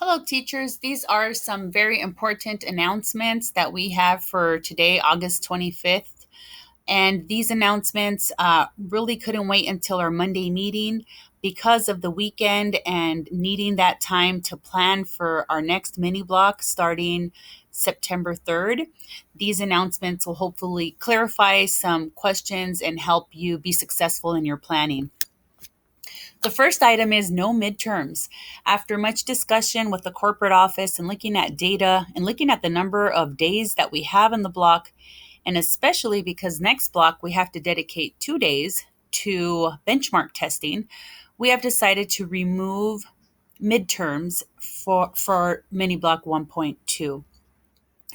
Hello, teachers. These are some very important announcements that we have for today, August 25th. And these announcements really couldn't wait until our Monday meeting because of the weekend and needing that time to plan for our next mini block starting September 3rd. These announcements will hopefully clarify some questions and help you be successful in your planning. The first item is no midterms. After much discussion with the corporate office and looking at data and looking at the number of days that we have in the block, and especially because next block we have to dedicate 2 days to benchmark testing, we have decided to remove midterms for mini block 1.2.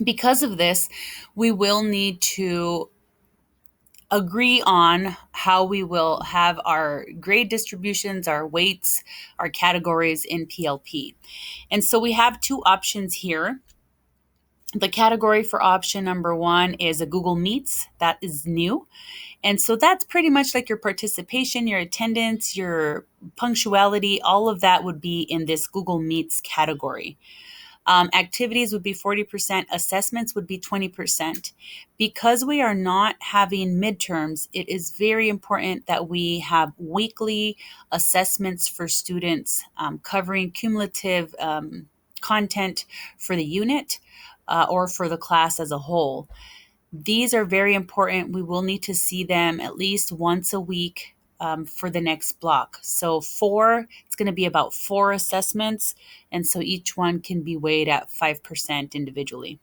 Because of this, we will need to agree on how we will have our grade distributions, our weights, our categories in PLP. And so we have two options here. The category for option number one is a Google Meets. That is new. And so that's pretty much like your participation, your attendance, your punctuality, all of that would be in this Google Meets category. Activities would be 40%, assessments would be 20%. Because we are not having midterms, it is very important that we have weekly assessments for students covering cumulative content for the unit or for the class as a whole. These are very important. We will need to see them at least once a week for the next block. So it's going to be about 4 assessments, and so each one can be weighed at 5% individually.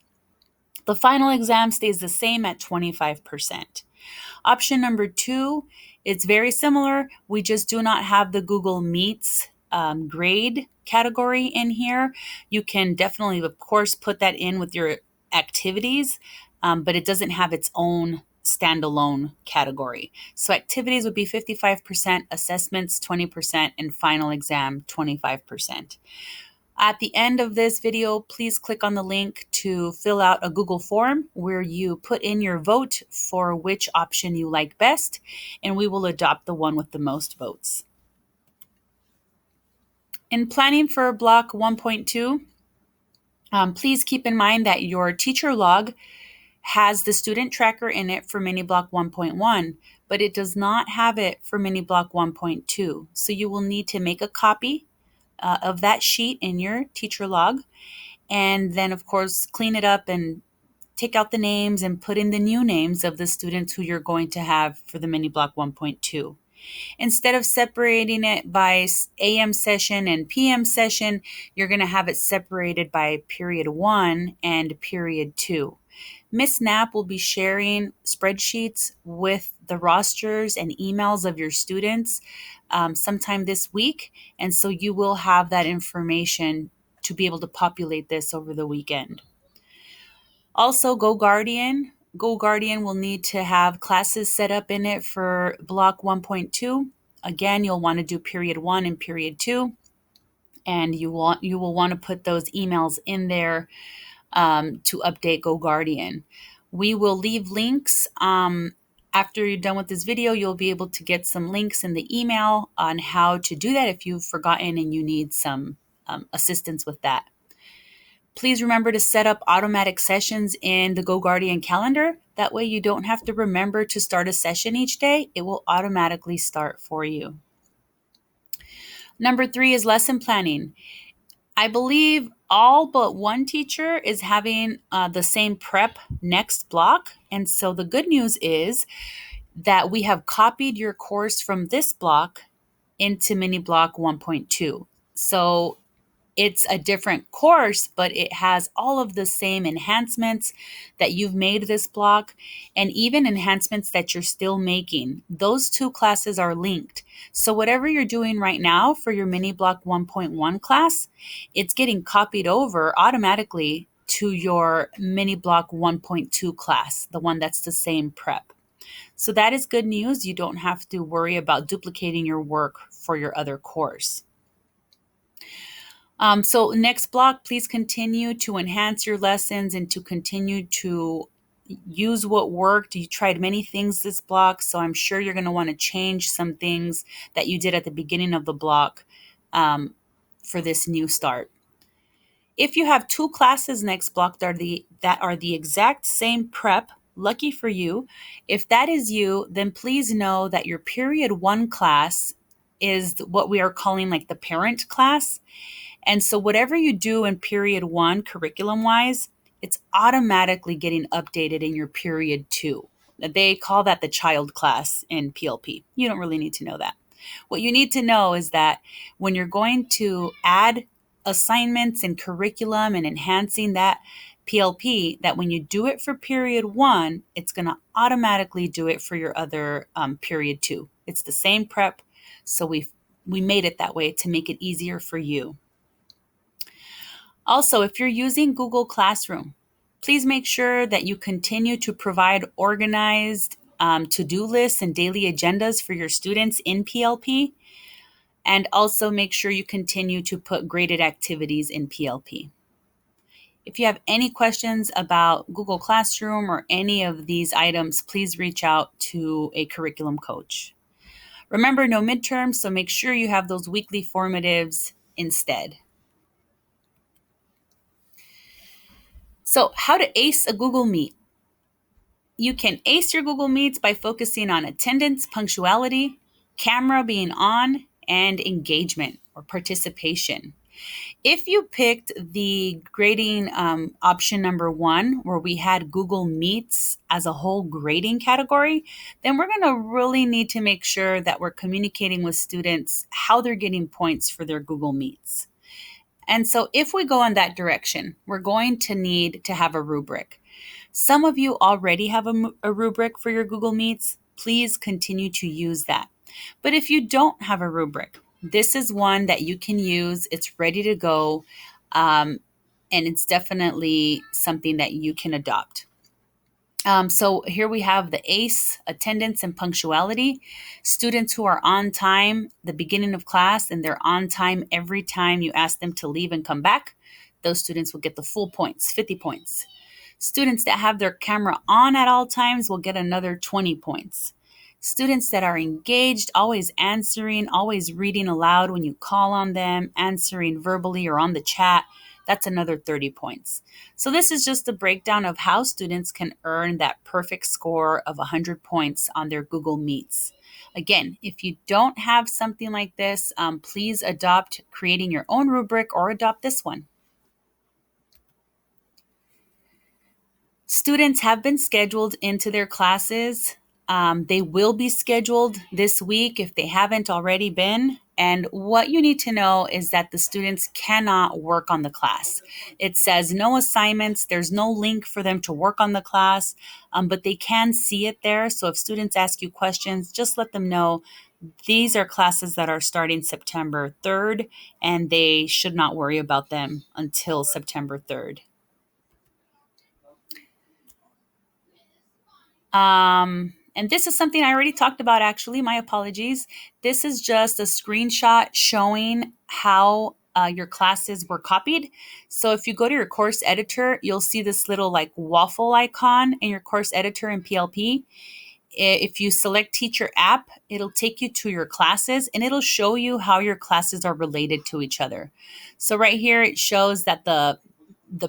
The final exam stays the same at 25%. Option number 2, it's very similar. We just do not have the Google Meets grade category in here. You can definitely, of course, put that in with your activities, but it doesn't have its own standalone category. So activities would be 55%, assessments 20%, and final exam 25%. At the end of this video, please click on the link to fill out a Google form where you put in your vote for which option you like best, and we will adopt the one with the most votes. In planning for block 1.2, please keep in mind that your teacher log has the student tracker in it for mini block 1.1, but it does not have it for mini block 1.2. So you will need to make a copy of that sheet in your teacher log, and then of course clean it up and take out the names and put in the new names of the students who you're going to have for the mini block 1.2. Instead of separating it by AM session and PM session, you're going to have it separated by period 1 and period 2. Miss Knapp will be sharing spreadsheets with the rosters and emails of your students sometime this week, and so you will have that information to be able to populate this over the weekend. Also, GoGuardian will need to have classes set up in it for block 1.2. Again, you'll want to do period 1 and period 2, and you will want to put those emails in there to update GoGuardian. We will leave links. After you're done with this video, you'll be able to get some links in the email on how to do that if you've forgotten and you need some assistance with that. Please remember to set up automatic sessions in the GoGuardian calendar. That way you don't have to remember to start a session each day. It will automatically start for you. Number 3 is lesson planning. I believe all but one teacher is having the same prep next block. And so the good news is that we have copied your course from this block into mini block 1.2. So it's a different course, but it has all of the same enhancements that you've made this block, and even enhancements that you're still making. Those two classes are linked. So whatever you're doing right now for your mini block 1.1 class, it's getting copied over automatically to your mini block 1.2 class, the one that's the same prep. So that is good news. You don't have to worry about duplicating your work for your other course. So next block, please continue to enhance your lessons and to continue to use what worked. You tried many things this block, so I'm sure you're going to want to change some things that you did at the beginning of the block for this new start. If you have two classes next block that are the exact same prep, lucky for you. If that is you, then please know that your period 1 class is what we are calling like the parent class. And so whatever you do in period 1 curriculum wise, it's automatically getting updated in your period 2. They call that the child class in PLP. You don't really need to know that. What you need to know is that when you're going to add assignments and curriculum and enhancing that PLP, that when you do it for period 1, it's going to automatically do it for your other period 2. It's the same prep, so we made it that way to make it easier for you. Also, if you're using Google Classroom, please make sure that you continue to provide organized to-do lists and daily agendas for your students in PLP. And also make sure you continue to put graded activities in PLP. If you have any questions about Google Classroom or any of these items, please reach out to a curriculum coach. Remember, no midterms, so make sure you have those weekly formatives instead. So, how to ace a Google Meet. You can ace your Google Meets by focusing on attendance, punctuality, camera being on, and engagement or participation. If you picked the grading option number 1, where we had Google Meets as a whole grading category, then we're going to really need to make sure that we're communicating with students how they're getting points for their Google Meets. And so if we go in that direction, we're going to need to have a rubric. Some of you already have a rubric for your Google Meets. Please continue to use that. But if you don't have a rubric, this is one that you can use. It's ready to go, and it's definitely something that you can adopt. So here we have the ACE, attendance and punctuality. Students who are on time the beginning of class and they're on time every time you ask them to leave and come back, those students will get the full points, 50 points. Students that have their camera on at all times will get another 20 points. Students that are engaged, always answering, always reading aloud when you call on them, answering verbally or on the chat, that's another 30 points. So this is just a breakdown of how students can earn that perfect score of 100 points on their Google Meets. Again, if you don't have something like this, please adopt creating your own rubric or adopt this one. Students have been scheduled into their classes. They will be scheduled this week if they haven't already been. And what you need to know is that the students cannot work on the class. It says no assignments. There's no link for them to work on the class, but they can see it there. So if students ask you questions, just let them know these are classes that are starting September 3rd, and they should not worry about them until September 3rd. And this is something I already talked about, actually. My apologies. This is just a screenshot showing how your classes were copied. So if you go to your course editor, you'll see this little like waffle icon in your course editor in PLP. If you select Teacher App, it'll take you to your classes and it'll show you how your classes are related to each other. So right here, it shows that the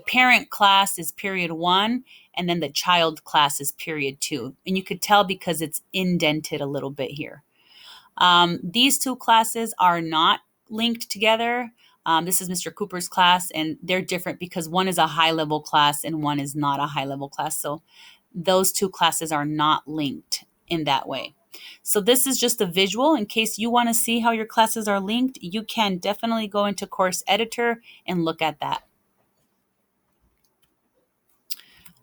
parent class is period 1 and then the child class is period 2. And you could tell because it's indented a little bit here. These two classes are not linked together. This is Mr. Cooper's class, and they're different because one is a high-level class and one is not a high-level class. So those two classes are not linked in that way. So this is just a visual. In case you want to see how your classes are linked, you can definitely go into Course Editor and look at that.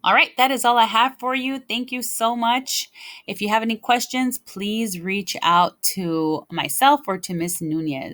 All right, that is all I have for you. Thank you so much. If you have any questions, please reach out to myself or to Miss Nunez.